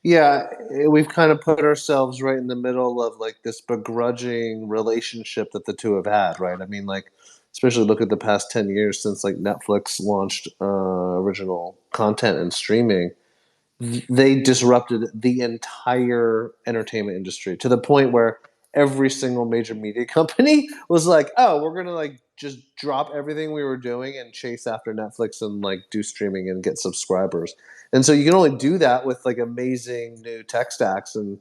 Yeah, we've kind of put ourselves right in the middle of like this begrudging relationship that the two have had, right? I mean, like, especially look at the past 10 years since like Netflix launched original content and streaming. They disrupted the entire entertainment industry to the point where every single major media company was like, "Oh, we're gonna like just drop everything we were doing and chase after Netflix and like do streaming and get subscribers." And so you can only do that with like amazing new tech stacks and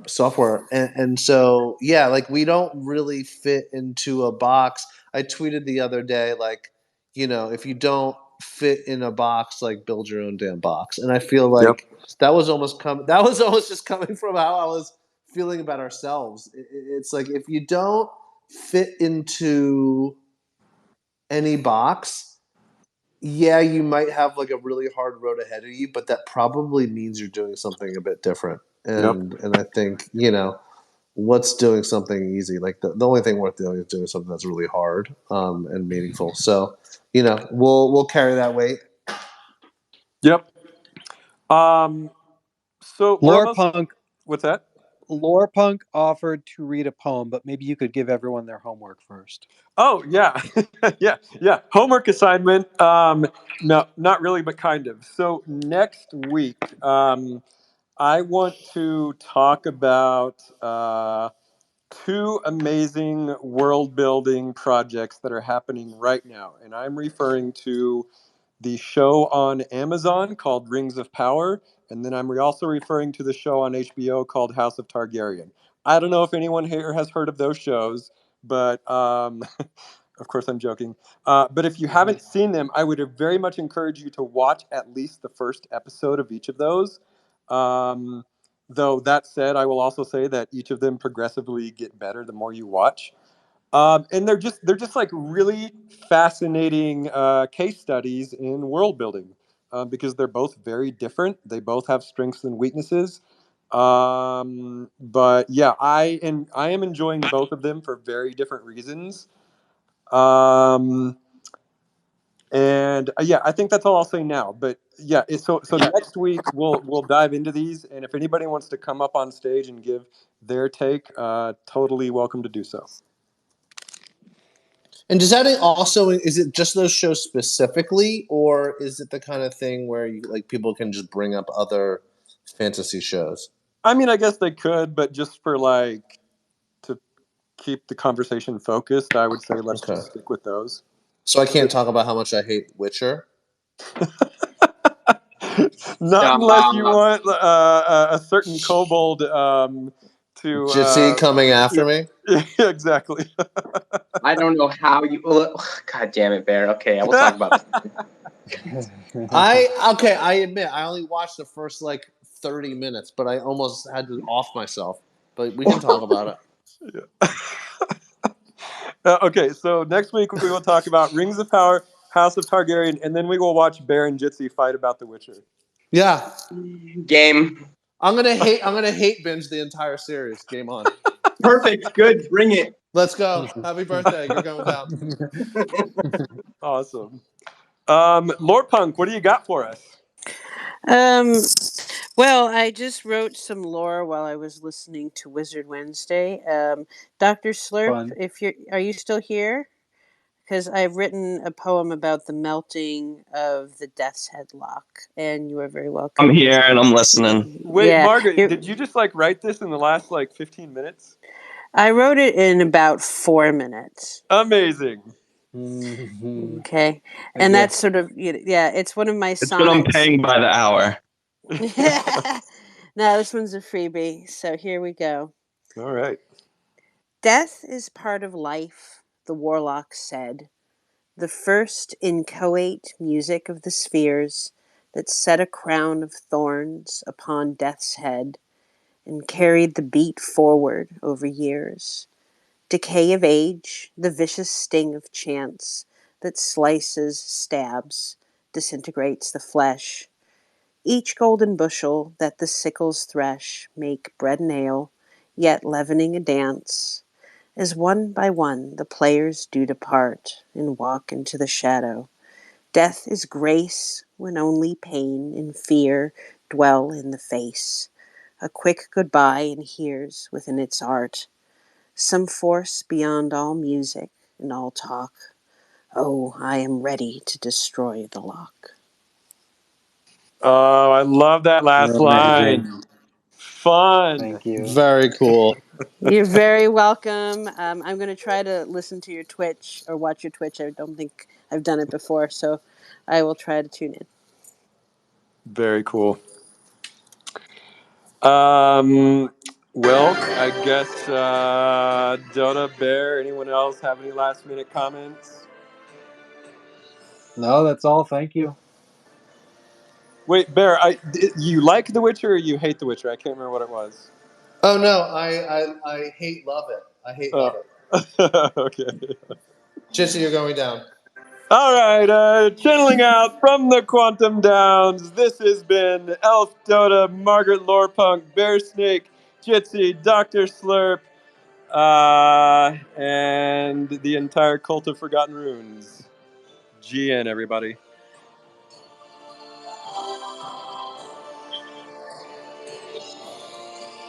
software. And so yeah, like we don't really fit into a box. I tweeted the other day like, if you don't fit in a box, like build your own damn box. And I feel Yep. like that was almost just coming from how I was feeling about ourselves. It's like if you don't fit into any box, yeah, you might have like a really hard road ahead of you, but that probably means you're doing something a bit different. Yep. And I think, what's doing something easy? Like the only thing worth doing is doing something that's really hard, and meaningful. So, we'll carry that weight. Yep. So we're Lore almost. Punk What's that? Lore Punk offered to read a poem, but maybe you could give everyone their homework first. Oh yeah, yeah. Homework assignment. No, not really, but kind of. So next week, I want to talk about two amazing world building projects that are happening right now, and I'm referring to the show on Amazon called Rings of Power, and then I'm also referring to the show on HBO called House of Targaryen. I don't know if anyone here has heard of those shows, but of course I'm joking. But if you haven't seen them, I would very much encourage you to watch at least the first episode of each of those. Um, though that said, I will also say that each of them progressively get better the more you watch. And they're just like really fascinating case studies in world building because they're both very different. They both have strengths and weaknesses. But yeah, I am enjoying both of them for very different reasons. Um, and yeah, I think that's all I'll say now. But yeah, so next week we'll dive into these, and if anybody wants to come up on stage and give their take, totally welcome to do so. And does that also, is it just those shows specifically, or is it the kind of thing where like people can just bring up other fantasy shows? I mean, I guess they could, but just for like to keep the conversation focused, I would say let's Okay. just stick with those. So I can't talk about how much I hate Witcher. Not unless you want a certain kobold to Jitsi coming after me. Yeah, exactly. I don't know how you. God damn it, Bear. Okay, I will talk about this. I admit I only watched the first like 30 minutes, but I almost had to off myself. But we can talk about it. Okay, so next week we will talk about Rings of Power, House of Targaryen, and then we will watch Bear and Jitsi fight about The Witcher. Yeah. Game. I'm gonna hate binge the entire series. Game on. Perfect. Good. Bring it. Let's go. Happy birthday. You're going down. Awesome. Lord Punk, what do you got for us? Well, I just wrote some lore while I was listening to Wizard Wednesday. Dr. Slurp, Fun. are you still here? Because I've written a poem about the melting of the Death's Head Lock, and you are very welcome. I'm here and I'm listening. Wait, Yeah, Margaret, did you just like write this in the last like 15 minutes? I wrote it in about 4 minutes. Amazing. Mm-hmm. Okay, and that's sort of, yeah, it's one of my It's sonnets. what I'm paying by the hour. No, this one's a freebie, so here we go. All right. Death is part of life, the warlock said. The first inchoate music of the spheres that set a crown of thorns upon death's head and carried the beat forward over years. Decay of age, the vicious sting of chance that slices, stabs, disintegrates the flesh. Each golden bushel that the sickles thresh make bread and ale, yet leavening a dance. As one by one the players do depart and walk into the shadow. Death is grace when only pain and fear dwell in the face. A quick goodbye inheres within its art some force beyond all music and all talk. Oh, I am ready to destroy the lock. Oh, I love that last line. Fun. Thank you. Very cool. You're very welcome. I'm going to try to listen to your Twitch or watch your Twitch. I don't think I've done it before, so I will try to tune in. Very cool. Well, I guess Dota, Bear, anyone else have any last minute comments? No, that's all. Thank you. Wait, Bear, you like The Witcher or you hate The Witcher? I can't remember what it was. Oh no, I hate love it. I hate love it. Okay. Jesse, you're going down. All right, channeling out from the Quantum Downs, this has been Elf Dota, Margaret Lorepunk, Bear Snake, Jitsi, Dr. Slurp, and the entire Cult of Forgotten Runes. GN, everybody.